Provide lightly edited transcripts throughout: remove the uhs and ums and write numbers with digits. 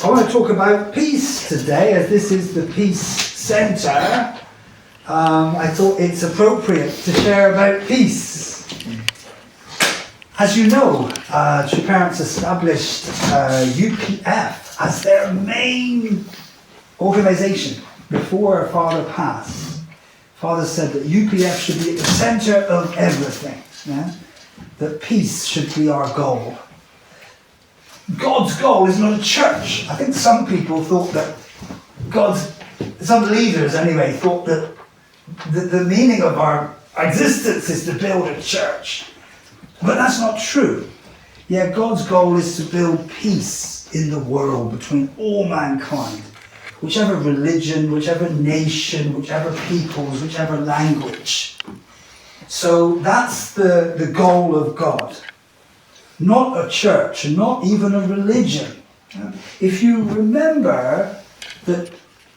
I want to talk about peace today, as this is the Peace Centre. I thought it's appropriate to share about peace. As you know, True Parents established UPF as their main organisation before our father passed. Father said that UPF should be at the centre of everything. Yeah? That peace should be our goal. God's goal is not a church. I think some people thought that some leaders anyway, thought that the meaning of our existence is to build a church. But that's not true. Yeah, God's goal is to build peace in the world between all mankind, whichever religion, whichever nation, whichever peoples, whichever language. So that's the goal of God. Not a church, and not even a religion. If you remember that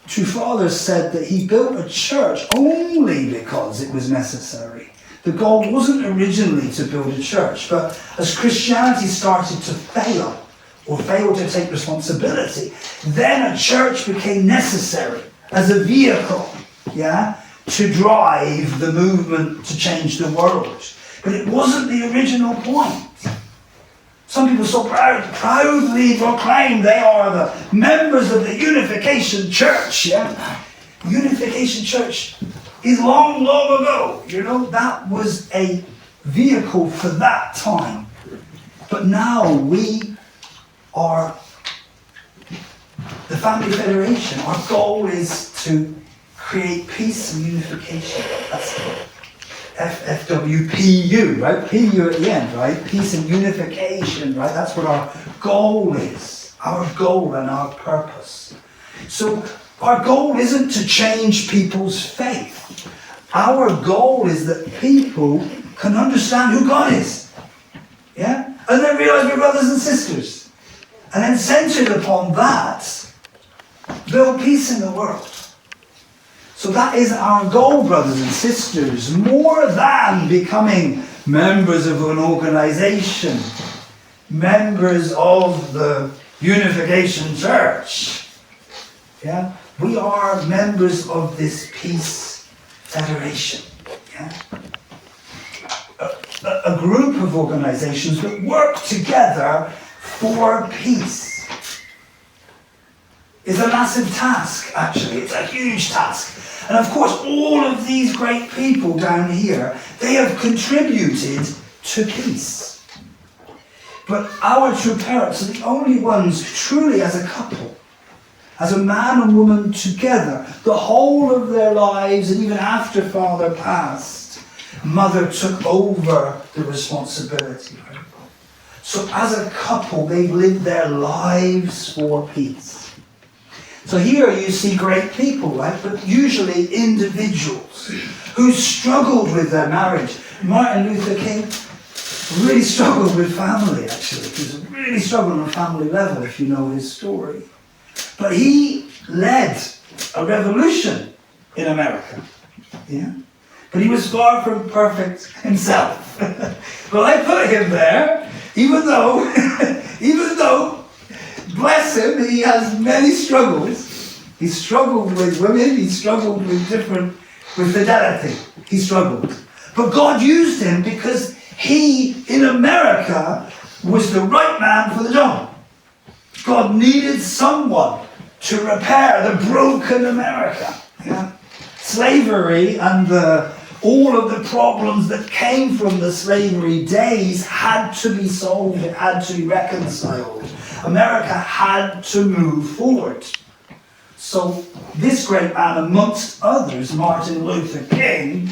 True Father said that he built a church only because it was necessary. The goal wasn't originally to build a church, but as Christianity started to fail, or failed to take responsibility, then a church became necessary as a vehicle, to drive the movement to change the world. But it wasn't the original point. Some people so proudly proclaim they are the members of the Unification Church. Unification Church is long, long ago. That was a vehicle for that time. But now we are the Family Federation. Our goal is to create peace and unification. That's FFWPU, right? PU at the end, right? Peace and unification, right? That's what our goal is. Our goal and our purpose. So our goal isn't to change people's faith. Our goal is that people can understand who God is. Yeah? And then realize we're brothers and sisters. And then centered upon that, build peace in the world. So that is our goal, brothers and sisters, more than becoming members of an organisation, members of the Unification Church. Yeah? We are members of this Peace Federation. Yeah? A group of organisations that work together for peace. It's a massive task, actually. It's a huge task. And of course, all of these great people down here, they have contributed to peace. But our True Parents are the only ones truly as a couple, as a man and woman together, the whole of their lives, and even after Father passed, Mother took over the responsibility. So as a couple, they've lived their lives for peace. So here you see great people, right? But usually individuals who struggled with their marriage. Martin Luther King really struggled with family, actually. He was really struggled on a family level, if you know his story. But he led a revolution in America. Yeah? But he was far from perfect himself. But I put him there, even though bless him, he has many struggles. He struggled with women, he struggled with fidelity. He struggled. But God used him because he, in America, was the right man for the job. God needed someone to repair the broken America. Yeah? Slavery and all of the problems that came from the slavery days had to be solved, it had to be reconciled. America had to move forward. So this great man, amongst others, Martin Luther King,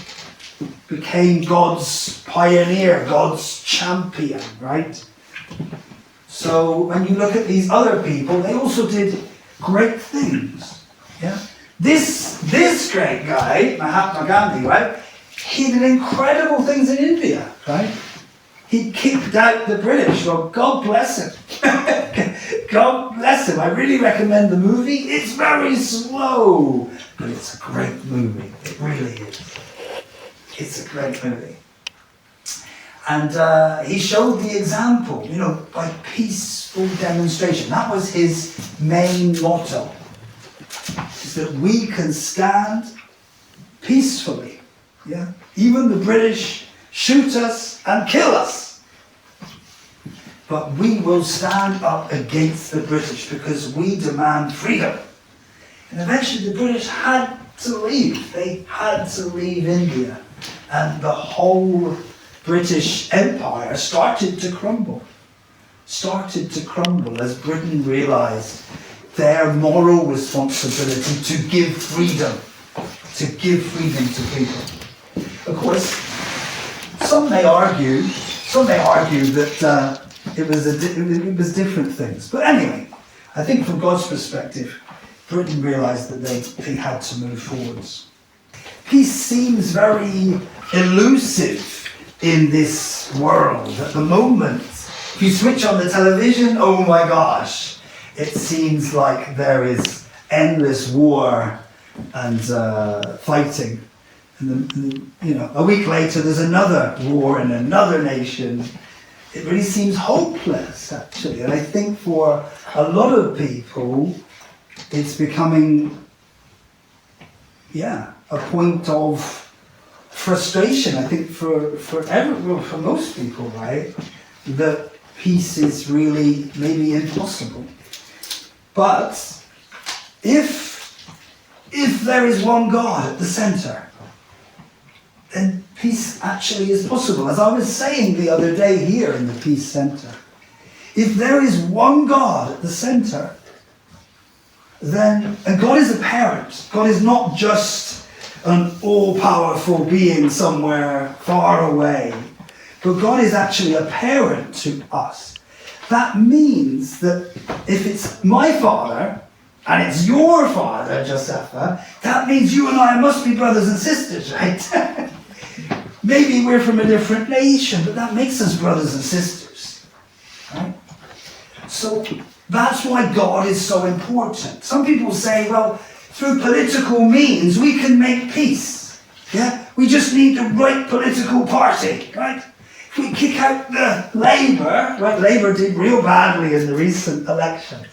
became God's pioneer, God's champion, right? So when you look at these other people, they also did great things. Yeah? This great guy, Mahatma Gandhi, right? He did incredible things in India, right? He kicked out the British. Well, God bless him. God bless him. I really recommend the movie. It's very slow, but it's a great movie. It really is. It's a great movie. And he showed the example, by peaceful demonstration. That was his main motto, is that we can stand peacefully. Yeah? Even the British shoot us and kill us. But we will stand up against the British because we demand freedom. And eventually the British had to leave. They had to leave India. And the whole British Empire started to crumble as Britain realised their moral responsibility to give freedom to people. Of course, some may argue that it was different things. But anyway, I think from God's perspective, Britain realised that they had to move forwards. Peace seems very elusive in this world at the moment. If you switch on the television, oh my gosh, it seems like there is endless war and fighting. And a week later there's another war in another nation. It really seems hopeless, actually. And I think for a lot of people, it's becoming, a point of frustration. I think for most people, right, that peace is really maybe impossible. But if there is one God at the center, then peace actually is possible. As I was saying the other day here in the Peace Center, if there is one God at the center, then, and God is a parent. God is not just an all-powerful being somewhere far away, but God is actually a parent to us. That means that if it's my father and it's your father, Josepha, that means you and I must be brothers and sisters, right? Maybe we're from a different nation, but that makes us brothers and sisters, right? So that's why God is so important. Some people say, well, through political means we can make peace. Yeah? We just need the right political party, right? If we kick out the Labour, right? Labour did real badly in the recent elections.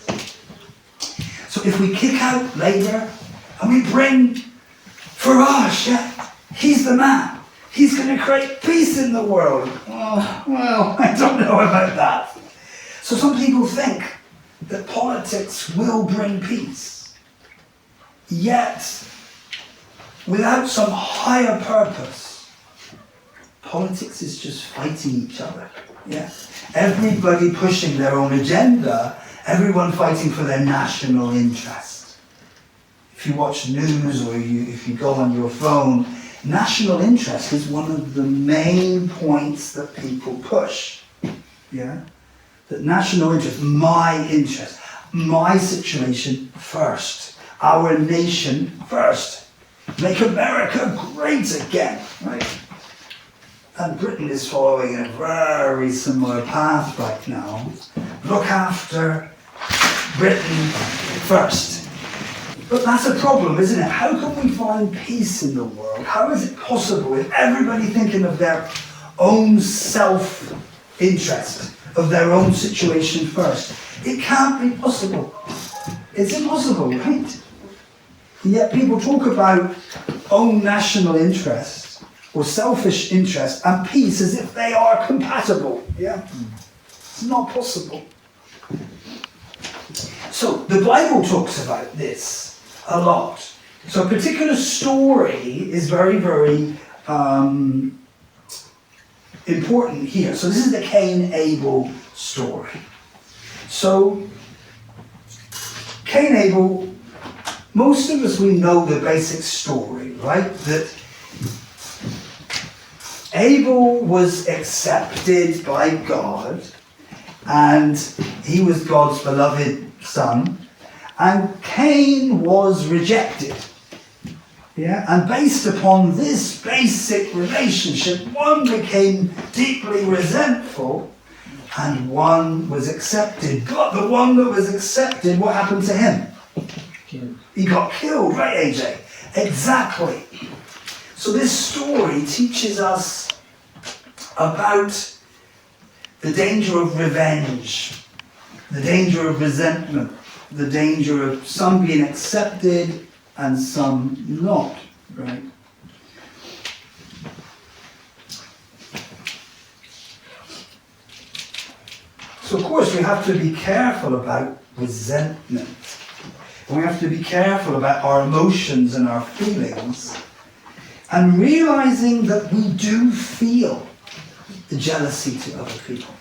So if we kick out Labour and we bring Farage, he's the man. He's going to create peace in the world. Oh, well, I don't know about that. So some people think that politics will bring peace. Yet, without some higher purpose, politics is just fighting each other. Yeah? Everybody pushing their own agenda, everyone fighting for their national interest. If you watch news or if you go on your phone, national interest is one of the main points that people push. Yeah? That national interest, my situation first, our nation first. Make America great again, right? And Britain is following a very similar path right now. Look after Britain first. But that's a problem, isn't it? How can we find peace in the world? How is it possible with everybody thinking of their own self-interest, of their own situation first? It can't be possible. It's impossible, right? Yet people talk about own national interest or selfish interest and peace as if they are compatible. Yeah? It's not possible. So the Bible talks about this a lot. So a particular story is very, very important here. So this is the Cain-Abel story. So Cain-Abel, most of us, we know the basic story, right? That Abel was accepted by God and he was God's beloved son, and Cain was rejected. Yeah, and based upon this basic relationship, one became deeply resentful and one was accepted. But the one that was accepted, what happened to him? He got killed, right, AJ? Exactly. So this story teaches us about the danger of revenge, the danger of resentment, the danger of some being accepted and some not, right? So of course we have to be careful about resentment. And we have to be careful about our emotions and our feelings. And realizing that we do feel the jealousy to other people.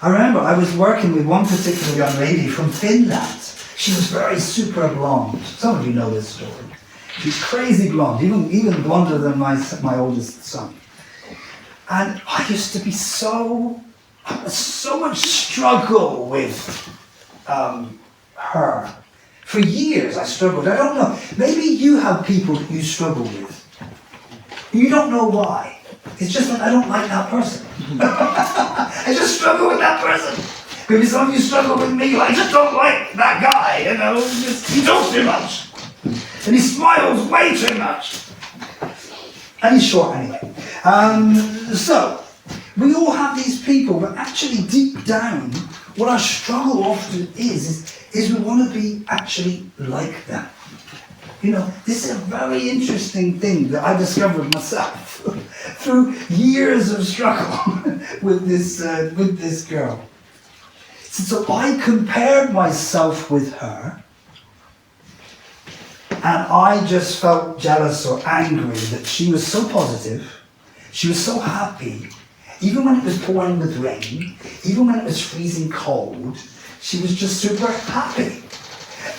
I remember I was working with one particular young lady from Finland. She was very super blonde. Some of you know this story. She's crazy blonde, even blonder than my oldest son. And I used to be so much struggle with her. For years I struggled. I don't know. Maybe you have people that you struggle with. You don't know why. It's just that I don't like that person. I just struggle with that person. Maybe some of you struggle with me. I just don't like that guy. He talks too much. And he smiles way too much. And he's short anyway. So, we all have these people, but actually deep down, what our struggle often is we want to be actually like them. This is a very interesting thing that I discovered myself through years of struggle with this girl. So I compared myself with her, and I just felt jealous or angry that she was so positive, she was so happy. Even when it was pouring with rain, even when it was freezing cold, she was just super happy.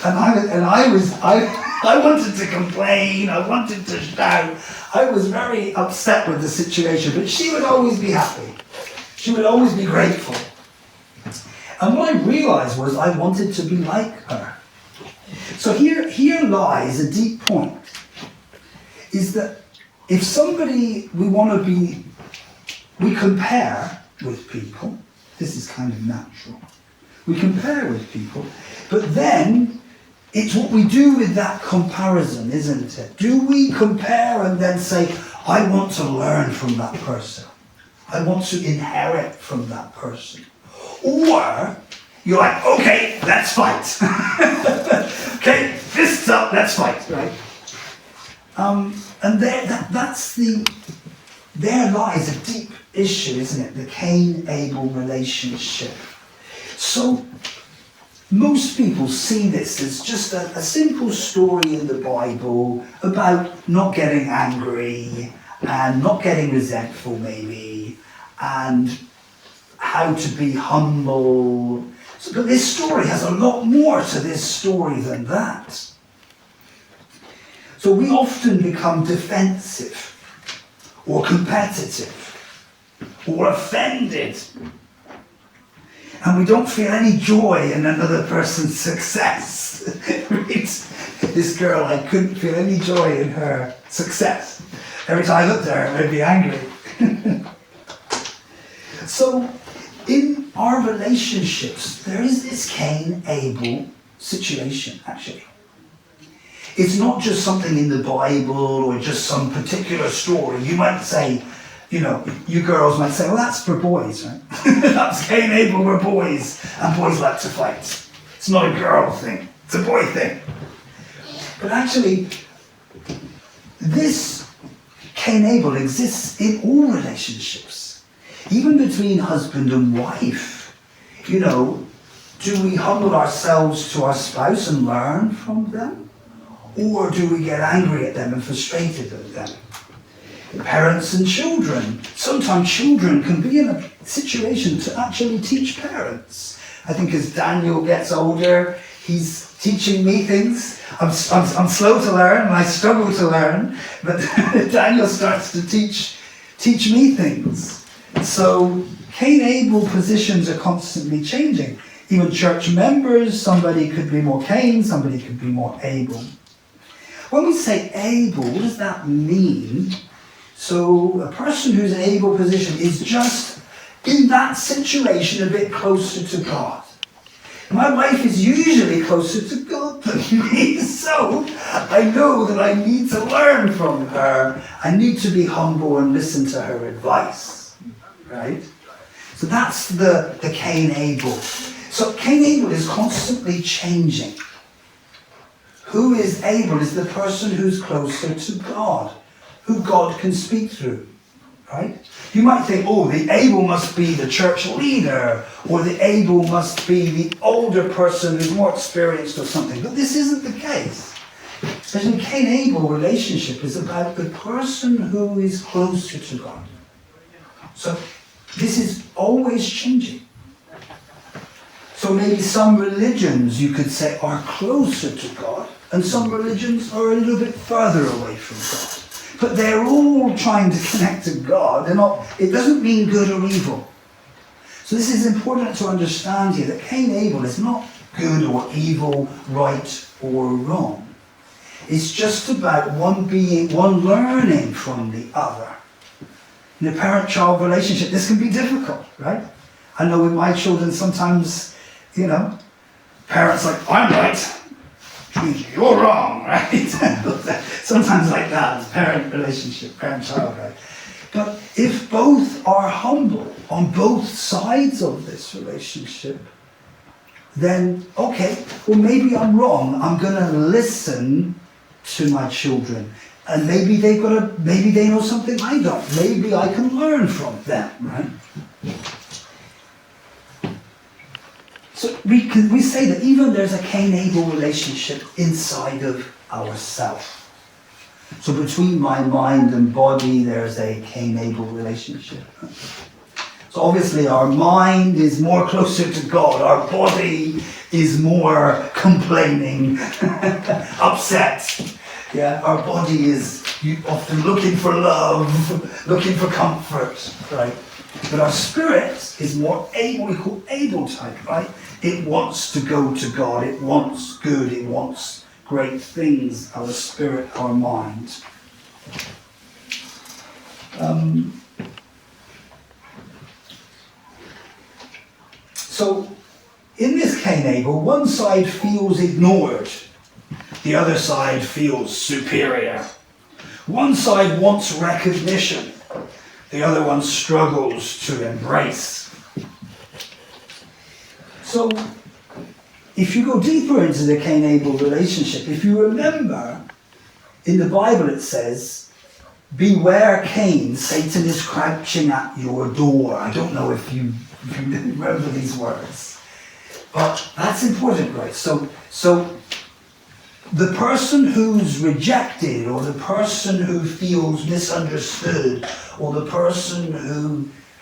And I wanted to complain, I wanted to shout. I was very upset with the situation, but she would always be happy. She would always be grateful. And what I realized was I wanted to be like her. So here lies a deep point, is that if somebody we compare with people. This is kind of natural. We compare with people, but then it's what we do with that comparison, isn't it? Do we compare and then say, I want to learn from that person. I want to inherit from that person. Or you're like, okay, let's fight. Okay, fists up, let's fight, right? And there lies a deep issue, isn't it? The Cain-Abel relationship. So most people see this as just a simple story in the Bible about not getting angry and not getting resentful maybe, and how to be humble. But this story has a lot more to this story than that. So we often become defensive or competitive or offended, and we don't feel any joy in another person's success. This girl, I couldn't feel any joy in her success. Every time I looked at her, I'd be angry. So in our relationships, there is this Cain-Abel situation, actually. It's not just something in the Bible or just some particular story. You might say, you girls might say, well, that's for boys, right? That's Cain-Abel, we're boys, and boys like to fight. It's not a girl thing, it's a boy thing. But actually, this Cain-Abel exists in all relationships, even between husband and wife. Do we humble ourselves to our spouse and learn from them? Or do we get angry at them and frustrated at them? Parents and children. Sometimes children can be in a situation to actually teach parents. I think as Daniel gets older, he's teaching me things. I'm slow to learn and I struggle to learn, but Daniel starts to teach me things. So Cain-Abel positions are constantly changing. Even church members, somebody could be more Cain, somebody could be more Abel. When we say Abel, what does that mean? So a person who's in an Abel position is just in that situation a bit closer to God. My wife is usually closer to God me. So I know that I need to learn from her. I need to be humble and listen to her advice. Right? So that's the Cain-Abel. So Cain-Abel is constantly changing. Who is Abel is the person who's closer to God, who God can speak through. Right? You might think, oh, the Abel must be the church leader, or the Abel must be the older person who's more experienced or something. But this isn't the case. Especially the Cain-Abel relationship is about the person who is closer to God. So this is always changing. So maybe some religions, you could say, are closer to God, and some religions are a little bit further away from God. But they're all trying to connect to God. It doesn't mean good or evil. So this is important to understand here, that Cain-Abel is not good or evil, right or wrong. It's just about one learning from the other. In a parent-child relationship, this can be difficult, right? I know with my children sometimes, parents like, I'm right. You're wrong, right? Sometimes like that, parent relationship, parent-child, right? But if both are humble on both sides of this relationship, then, okay, well maybe I'm wrong. I'm going to listen to my children. And maybe they know something I don't. Maybe I can learn from them, right? So we say that even there's a Cain-Abel relationship inside of ourselves. So between my mind and body, there's a Cain-Abel relationship. So obviously our mind is more closer to God. Our body is more complaining, upset. Yeah, our body is often looking for love, looking for comfort, right? But our spirit is more able type, right? It wants to go to God. It wants good. It wants great things. Our spirit, our mind. So, in this Cain-Abel, one side feels ignored. The other side feels superior. One side wants recognition. The other one struggles to embrace. So, if you go deeper into the Cain-Abel relationship, if you remember, in the Bible it says, beware Cain, Satan is crouching at your door. I don't know if you remember these words. But that's important, right? So the person who's rejected, or the person who feels misunderstood, or the person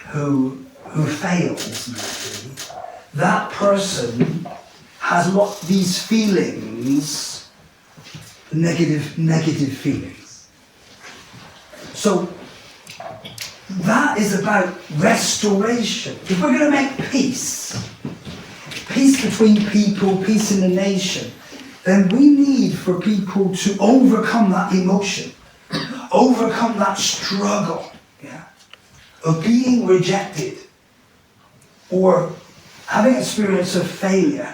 who fails, maybe, that person has these feelings, negative feelings. So that is about restoration. If we're going to make peace between people, peace in the nation, then we need for people to overcome that emotion, overcome that struggle, of being rejected or having experience of failure.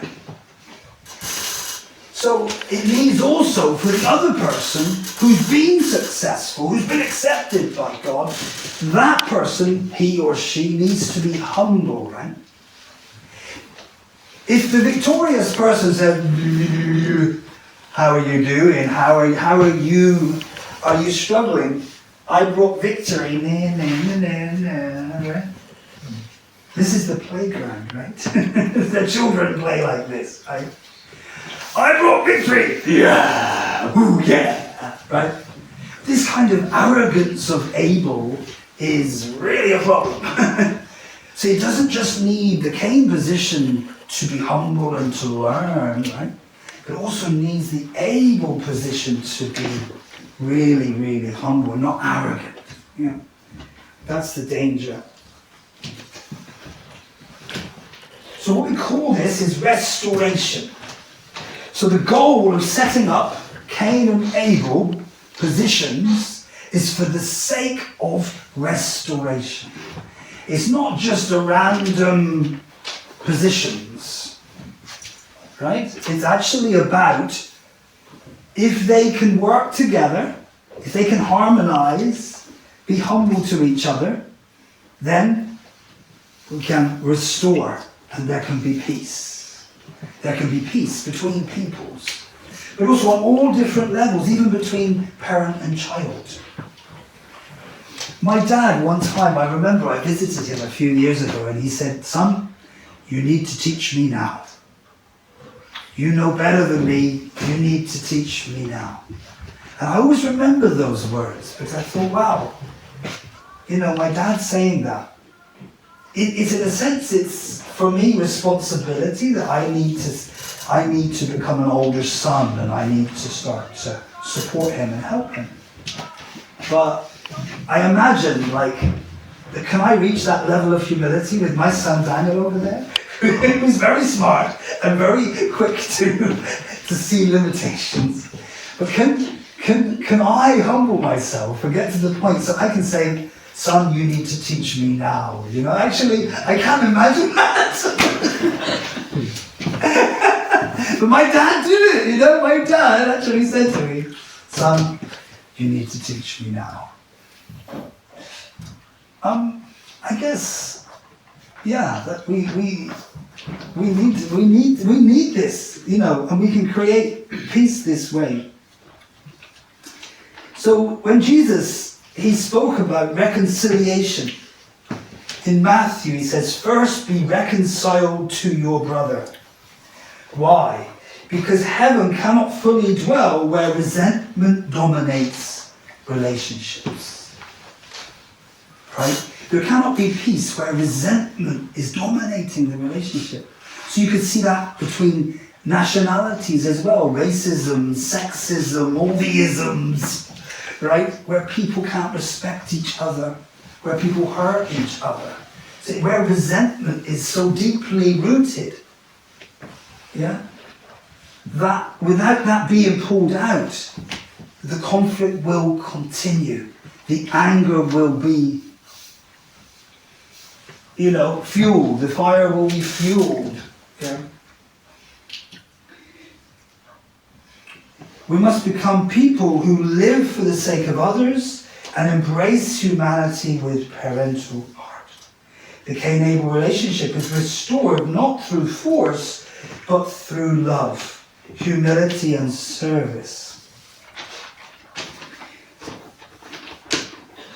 So it means also for the other person who's been successful, who's been accepted by God, that person, he or she, needs to be humble, right? If the victorious person said, how are you doing? How are you? Are you struggling? I brought victory. Right? This is the playground, right? The children play like this, right? I brought victory. Yeah. Ooh, yeah. Right? This kind of arrogance of Abel is really a problem. So it doesn't just need the Cain position to be humble and to learn, right? It also needs the Abel position to be really, really humble, not arrogant. Yeah. That's the danger. So what we call this is restoration. So the goal of setting up Cain and Abel positions is for the sake of restoration. It's not just a random positions. right? It's actually about if they can work together, if they can harmonize, be humble to each other, then we can restore and there can be peace. There can be peace between peoples, but also on all different levels, even between parent and child. My dad, one time, I remember I visited him a few years ago and he said, "Son, you need to teach me now. You know better than me, you need to teach me now." And I always remember those words because I thought, wow, my dad's saying that. It's in a sense, it's for me responsibility that I need to become an older son and I need to start to support him and help him. But I imagine, can I reach that level of humility with my son Daniel over there? Who's very smart and very quick to see limitations. But can I humble myself and get to the point so I can say, "Son, you need to teach me now." Actually, I can't imagine that. But my dad did it, my dad actually said to me, "Son, you need to teach me now." I guess, that we need this, and we can create peace this way. So when Jesus, he spoke about reconciliation. In Matthew, he says, "First be reconciled to your brother." Why? Because heaven cannot fully dwell where resentment dominates relationships. Right? There cannot be peace where resentment is dominating the relationship. So you could see that between nationalities as well. Racism, sexism, all the isms, right? Where people can't respect each other, where people hurt each other. So where resentment is so deeply rooted, that without that being pulled out, the conflict will continue. The anger will be fueled. The fire will be fueled. We must become people who live for the sake of others and embrace humanity with parental heart. The Cain-Abel relationship is restored not through force, but through love, humility and service.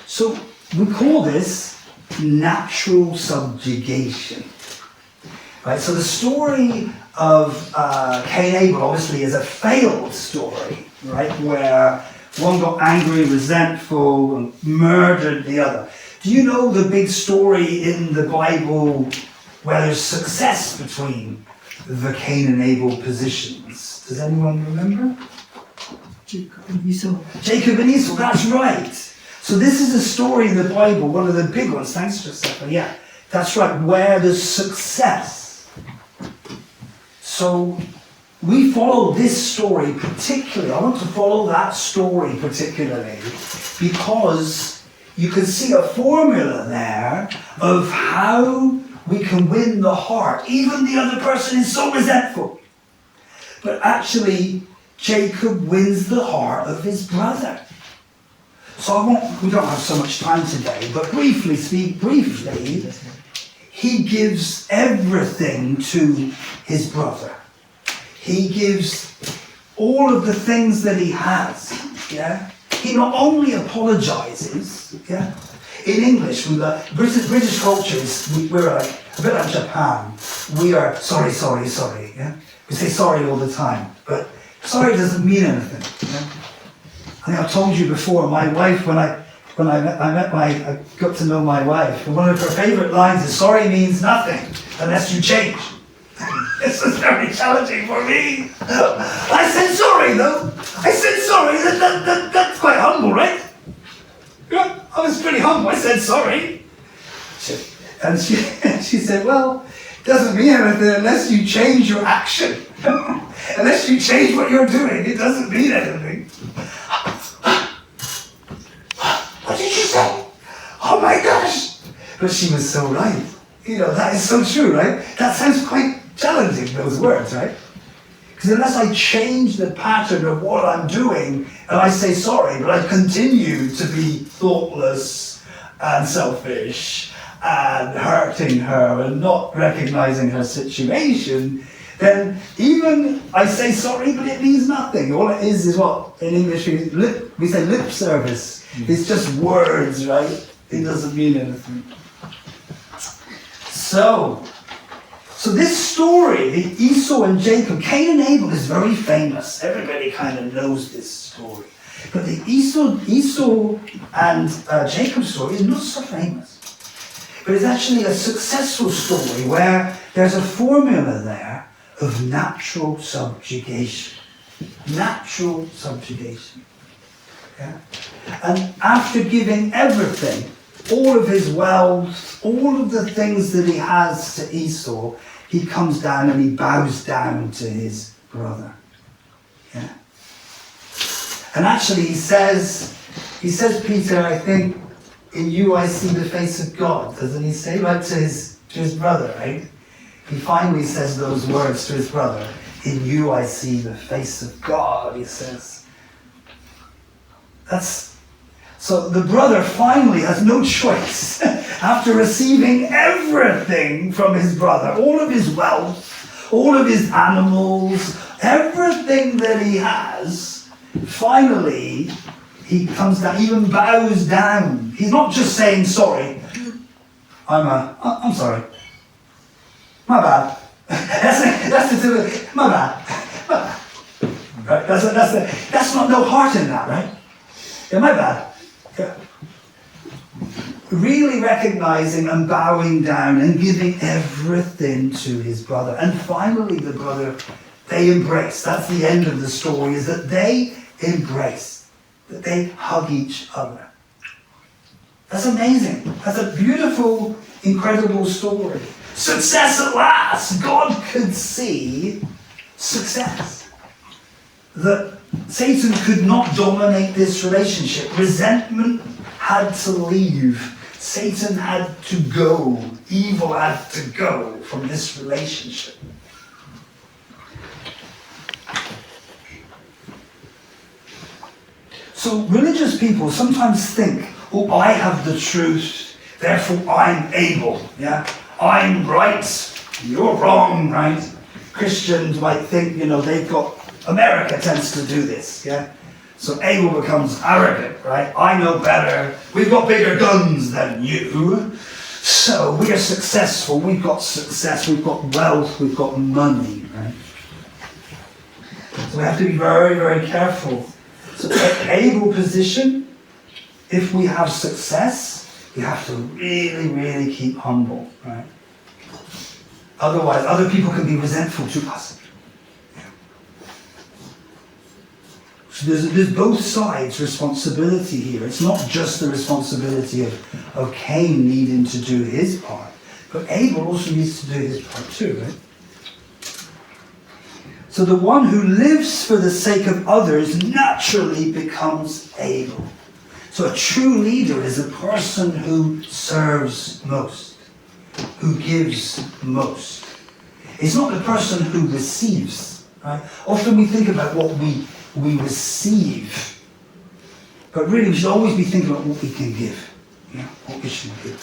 So we call this natural subjugation. Right? So the story of Cain and Abel obviously is a failed story, right? Where one got angry, resentful, and murdered the other. Do you know the big story in the Bible where there's success between the Cain and Abel positions? Does anyone remember? Jacob and Esau. Jacob and Esau, that's right. So this is a story in the Bible, one of the big ones, thanks Joseph. Yeah, that's right, where there's success. So we follow this story particularly. I want to follow that story particularly because you can see a formula there of how we can win the heart. Even the other person is so resentful. But actually, Jacob wins the heart of his brother. So we don't have so much time today, but briefly, he gives everything to his brother. He gives all of the things that he has, He not only apologizes, In English, British culture we're like, a bit like Japan. We are sorry, We say sorry all the time, but sorry doesn't mean anything, I think I've told you before, my wife, when I got to know my wife, and one of her favourite lines is, "Sorry means nothing unless you change." This was very challenging for me. I said sorry though. I said sorry. That's quite humble, right? Yeah, I was pretty humble. I said sorry. And she said, "Well, it doesn't mean anything unless you change your action. Unless you change what you're doing, it doesn't mean anything." What did you say? Oh my gosh! But she was so right. That is so true, right? That sounds quite challenging, those words, right? Because unless I change the pattern of what I'm doing, and I say sorry, but I continue to be thoughtless and selfish and hurting her and not recognizing her situation, then even I say sorry, but it means nothing. All it is what, in English, we say lip service. It's just words, right? It doesn't mean anything. So this story, Esau and Jacob, Cain and Abel, is very famous. Everybody kind of knows this story. But the Esau and Jacob story is not so famous. But it's actually a successful story where there's a formula there of natural subjugation. Natural subjugation. Okay? And after giving everything, all of his wealth, all of the things that he has to Esau, he comes down and he bows down to his brother. Yeah? And actually he says, Peter, I think, in you I see the face of God, doesn't he say? Right, to his brother, right? He finally says those words to his brother. In you I see the face of God, he says. So the brother finally has no choice. After receiving everything from his brother, all of his wealth, all of his animals, everything that he has, finally he comes down, even bows down. He's not just saying sorry. I'm sorry. My bad. My bad. Right? That's not no heart in that, right? Yeah, my bad. Yeah. Really recognizing and bowing down and giving everything to his brother. And finally the brother, they embrace. That's the end of the story, is that they embrace. That they hug each other. That's amazing. That's a beautiful, incredible story. Success at last. God could see success. That Satan could not dominate this relationship. Resentment had to leave. Satan had to go. Evil had to go from this relationship. So religious people sometimes think, oh, I have the truth, therefore I'm able. Yeah, I'm right, you're wrong, right? Christians might think, they've got, America tends to do this, yeah? So Abel becomes arrogant, right? I know better, we've got bigger guns than you, so we are successful, we've got success, we've got wealth, we've got money, right? So we have to be very, very careful. So Abel's position, if we have success, we have to really, really keep humble, right? Otherwise, other people can be resentful to us. So there's both sides responsibility here. It's not just the responsibility of Cain needing to do his part, but Abel also needs to do his part too, right? So the one who lives for the sake of others naturally becomes able. So a true leader is a person who serves most, who gives most. It's not the person who receives, right? Often we think about what we receive, but really we should always be thinking about what we can give, what we should give.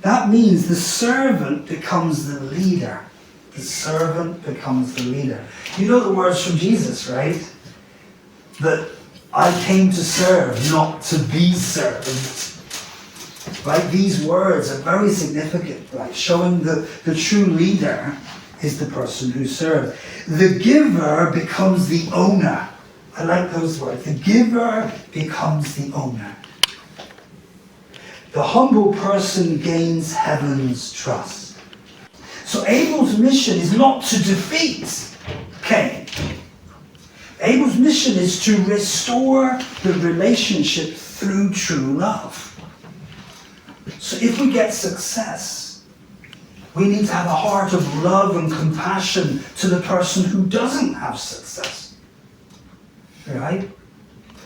That means the servant becomes the leader. The servant becomes the leader. You know the words from Jesus, right? That I came to serve, not to be served. Right? These words are very significant, right? Showing the true leader is the person who serves. The giver becomes the owner. I like those words. The giver becomes the owner. The humble person gains heaven's trust. So Abel's mission is not to defeat Cain. Abel's mission is to restore the relationship through true love. So if we get success, we need to have a heart of love and compassion to the person who doesn't have success. Right?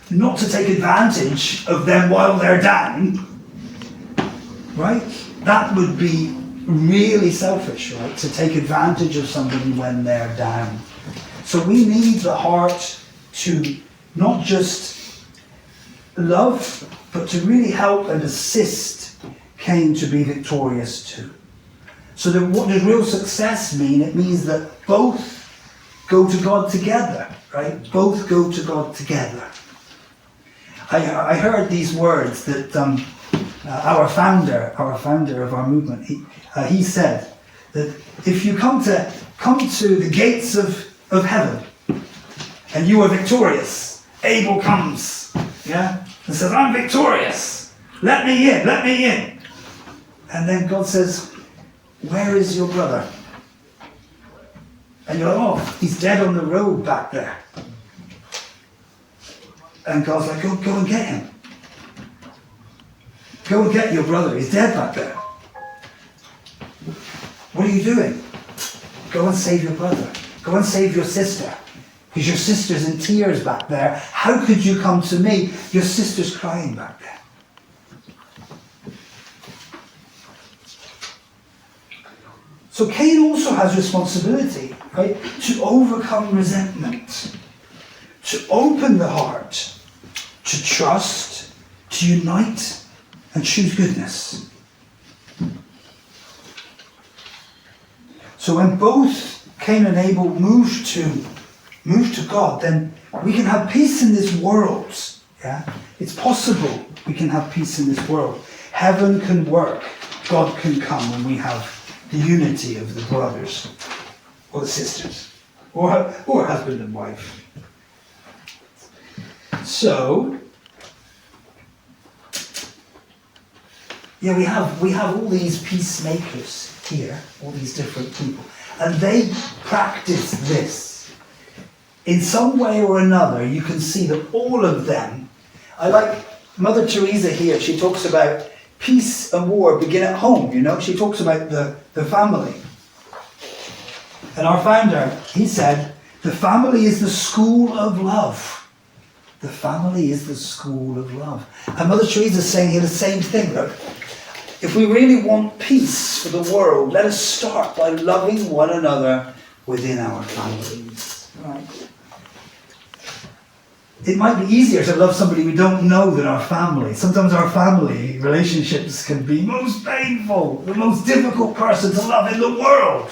Not to take advantage of them while they're down. Right? That would be really selfish, right? To take advantage of somebody when they're down. So we need the heart to not just love, but to really help and assist Cain to be victorious too. So that what does real success mean? It means that both go to God together, right? Both go to God together. I heard these words that our founder of our movement, he said that if you come to the gates of heaven and you are victorious, Abel comes, yeah, and says, I'm victorious, let me in. And then God says, where is your brother? And you're like, oh, he's dead on the road back there. And God's like, go and get him. Go and get your brother, he's dead back there. What are you doing? Go and save your brother. Go and save your sister. Because your sister's in tears back there. How could you come to me? Your sister's crying back there. So Cain also has responsibility, right? To overcome resentment. To open the heart. To trust. To unite. And choose goodness. So when both Cain and Abel move to God, then we can have peace in this world. Yeah? It's possible we can have peace in this world. Heaven can work. God can come when we have the unity of the brothers or the sisters or husband and wife. So, yeah, we have all these peacemakers here, all these different people, and they practice this. In some way or another, you can see that all of them, I like Mother Teresa here, she talks about peace and war begin at home, you know, she talks about the family. And our founder, he said, the family is the school of love. The family is the school of love. And Mother Teresa is saying here the same thing, look. If we really want peace for the world, let us start by loving one another within our families. Right? It might be easier to love somebody we don't know than our family. Sometimes our family relationships can be most painful. The most difficult person to love in the world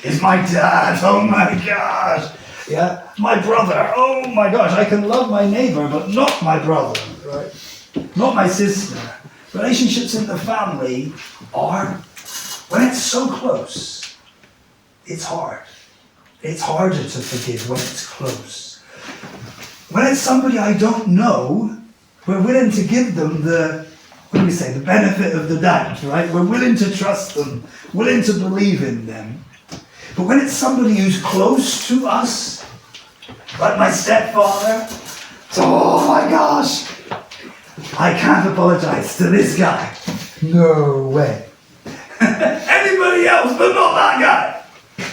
is my dad. Oh my gosh. Yeah, my brother. Oh my gosh. I can love my neighbor, but not my brother. Right? Not my sister. Relationships in the family are, when it's so close, it's hard. It's harder to forgive when it's close. When it's somebody I don't know, we're willing to give them the benefit of the doubt, right? We're willing to trust them, willing to believe in them. But when it's somebody who's close to us, like my stepfather, oh my gosh, I can't apologize to this guy. No way. Anybody else, but not that guy.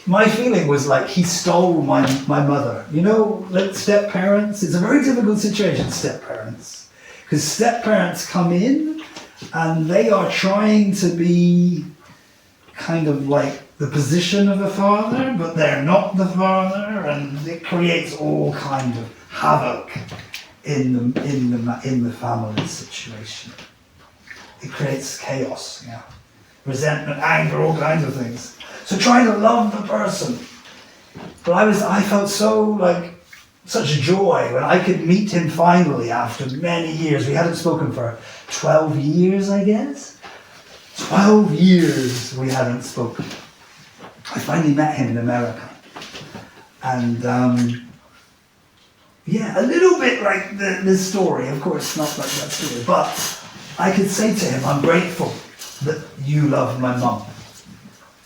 My feeling was like he stole my mother. You know, like step-parents, it's a very difficult situation, step-parents. Because step-parents come in and they are trying to be kind of like the position of a father, but they're not the father, and it creates all kind of havoc in the family situation. It creates chaos, yeah. Resentment, anger, all kinds of things. So trying to love the person. But I felt such joy when I could meet him finally after many years. We hadn't spoken for 12 years, I guess. 12 years we hadn't spoken. I finally met him in America. And yeah, a little bit like this story, of course, not like that story, but I could say to him, I'm grateful that you love my mum.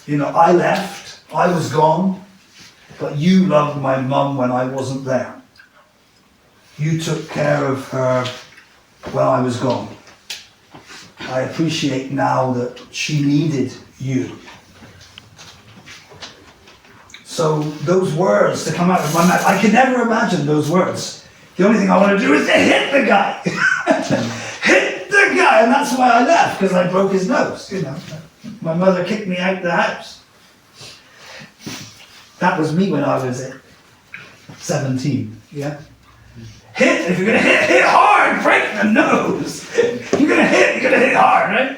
You know, I left, I was gone, but you loved my mum when I wasn't there. You took care of her when I was gone. I appreciate now that she needed you. So those words to come out of my mouth, I could never imagine those words. The only thing I want to do is to hit the guy. Hit the guy, and that's why I left, because I broke his nose, you know. My mother kicked me out of the house. That was me when I was 17, yeah? If you're gonna hit hard, break the nose. If you're gonna hit hard, right?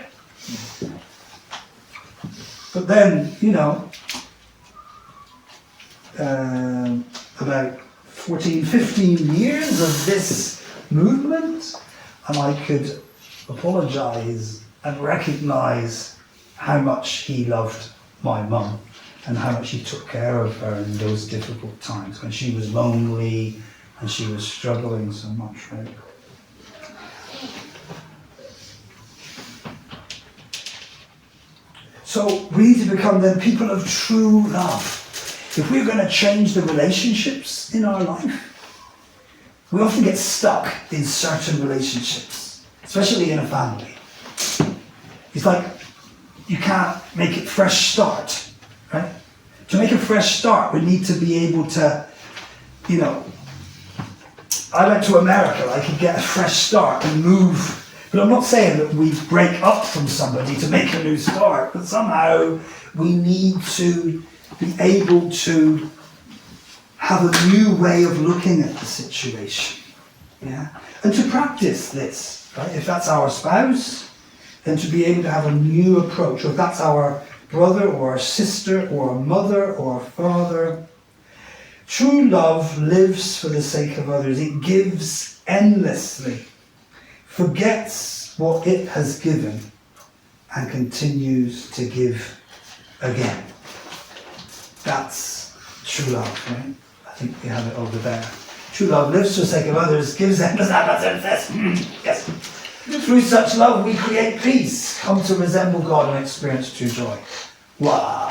But then, about 14, 15 years of this movement, and I could apologise and recognise how much he loved my mum and how much he took care of her in those difficult times when she was lonely and she was struggling so much, right? So we need to become then people of true love. If we're going to change the relationships in our life, we often get stuck in certain relationships, especially in a family. It's like you can't make it fresh start, right? To make a fresh start, we need to be able to, I went to America, I could get a fresh start and move. But I'm not saying that we break up from somebody to make a new start, but somehow we need to be able to have a new way of looking at the situation, yeah? And to practice this, right? If that's our spouse, then to be able to have a new approach, or if that's our brother or our sister or a mother or a father. True love lives for the sake of others. It gives endlessly, forgets what it has given, and continues to give again. That's true love, right? I think we have it over there. True love lives for the sake of others, gives endless, yes. Through such love we create peace, come to resemble God and experience true joy. Wow.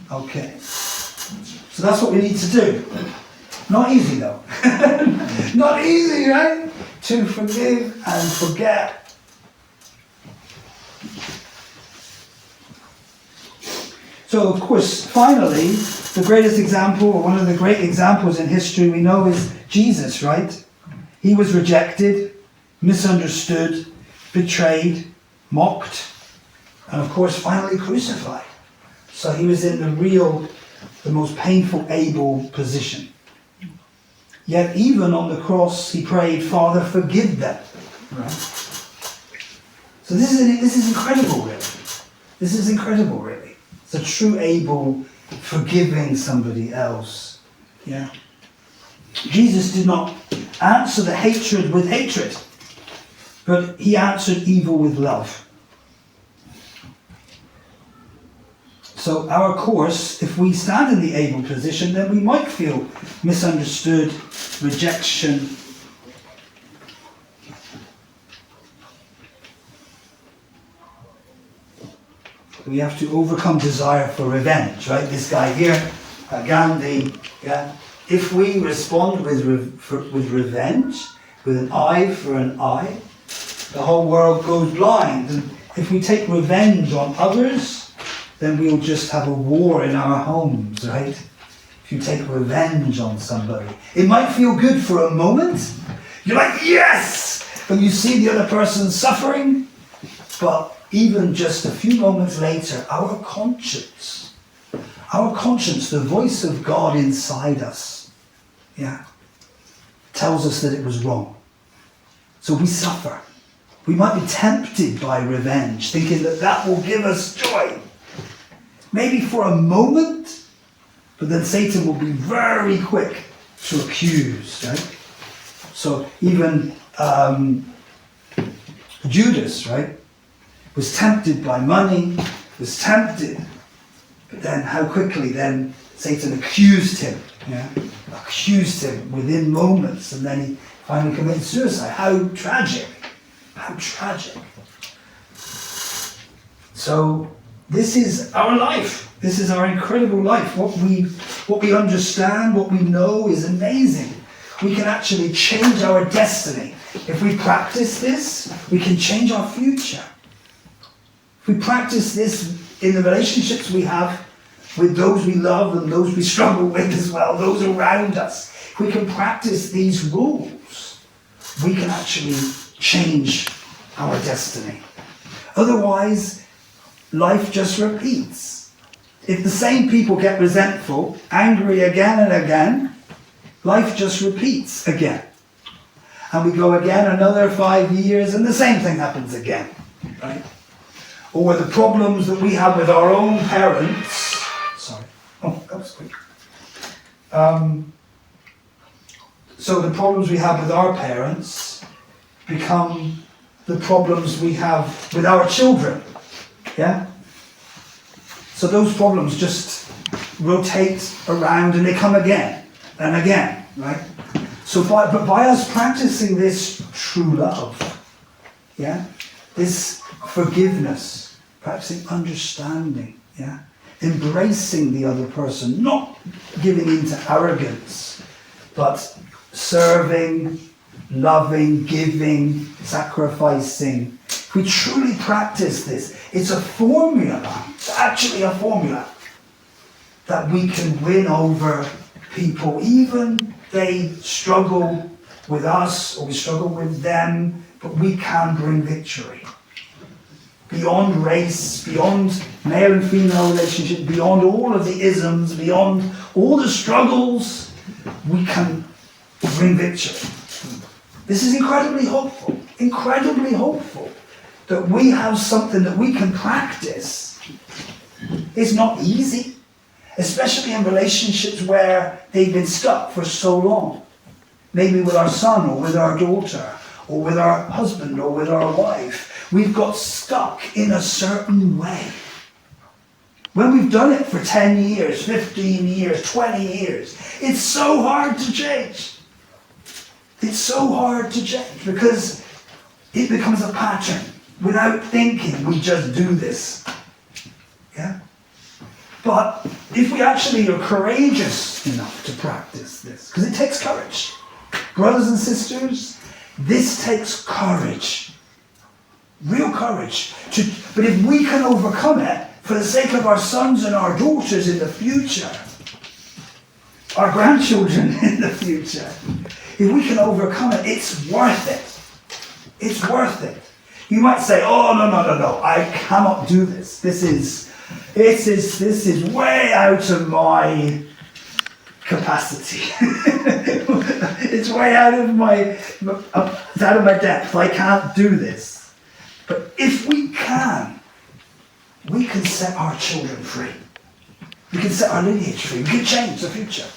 Okay. So that's what we need to do. Not easy though. Not easy, right? To forgive and forget. So of course, finally, the greatest example, or one of the great examples in history we know is Jesus, right? He was rejected, misunderstood, betrayed, mocked, and of course finally crucified. So he was in the most painful, able position. Yet even on the cross he prayed, Father, forgive them. Right? So this is incredible, really. This is incredible, really. It's a true able forgiving somebody else. Yeah. Jesus did not answer the hatred with hatred, but he answered evil with love. So our course, if we stand in the able position, then we might feel misunderstood, rejection. We have to overcome desire for revenge, right? This guy here, Gandhi, yeah. If we respond with revenge, with an eye for an eye, the whole world goes blind. And if we take revenge on others, then we'll just have a war in our homes, right? If you take revenge on somebody, it might feel good for a moment. You're like, yes! And you see the other person suffering, but even just a few moments later, our conscience, the voice of God inside us, yeah, tells us that it was wrong. So we suffer. We might be tempted by revenge, thinking that that will give us joy. Maybe for a moment, but then Satan will be very quick to accuse, right? So even Judas, right, was tempted by money, was tempted, but then how quickly then Satan accused him, yeah? Accused him within moments, and then he finally committed suicide. How tragic, how tragic. So this is our life. This is our incredible life. What we understand, what we know is amazing. We can actually change our destiny. If we practice this, we can change our future. If we practice this in the relationships we have with those we love and those we struggle with as well, those around us, if we can practice these rules, we can actually change our destiny. Otherwise, life just repeats. if the same people get resentful, angry again and again, life just repeats again. And we go again another 5 years and the same thing happens again, right? Or the problems that we have with our own parents, that was quick. So the problems we have with our parents become the problems we have with our children, yeah? So those problems just rotate around and they come again and again, right? So by us practicing this true love, yeah, this forgiveness, practicing understanding, yeah, embracing the other person, not giving in to arrogance, but serving, loving, giving, sacrificing. If we truly practice this, it's a formula, it's actually a formula that we can win over people, even they struggle with us or we struggle with them, but we can bring victory. Beyond race, beyond male and female relationship, beyond all of the isms, beyond all the struggles, we can bring victory. This is incredibly hopeful that we have something that we can practice. It's not easy, especially in relationships where they've been stuck for so long. Maybe with our son or with our daughter or with our husband or with our wife. We've got stuck in a certain way. When we've done it for 10 years, 15 years, 20 years, it's so hard to change. It's so hard to change because it becomes a pattern. Without thinking, we just do this. Yeah? But if we actually are courageous enough to practice this, because it takes courage. Brothers and sisters, this takes courage. Real courage. But if we can overcome it for the sake of our sons and our daughters in the future, our grandchildren in the future, if we can overcome it, it's worth it. It's worth it. You might say, oh, no, I cannot do this. This is way out of my capacity. It's way out of my depth. I can't do this. But if we can set our children free. We can set our lineage free. We can change the future.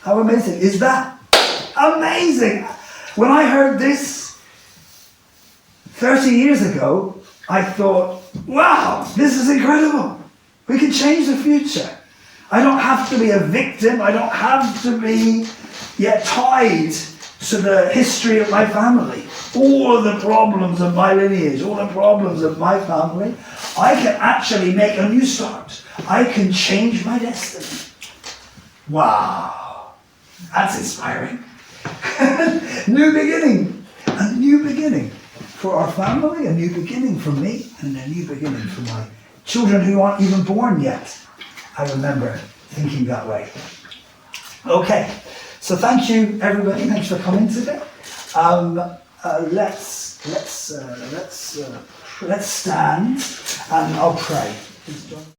How amazing is that? Amazing! When I heard this 30 years ago, I thought, wow, this is incredible. We can change the future. I don't have to be a victim. I don't have to be yet tied to the history of my family, all the problems of my lineage, all the problems of my family. I can actually make a new start. I can change my destiny. Wow, that's inspiring. New beginning, a new beginning for our family, a new beginning for me, and a new beginning for my children who aren't even born yet. I remember thinking that way. Okay, so thank you everybody. Thanks for coming today. Let's stand and I'll pray.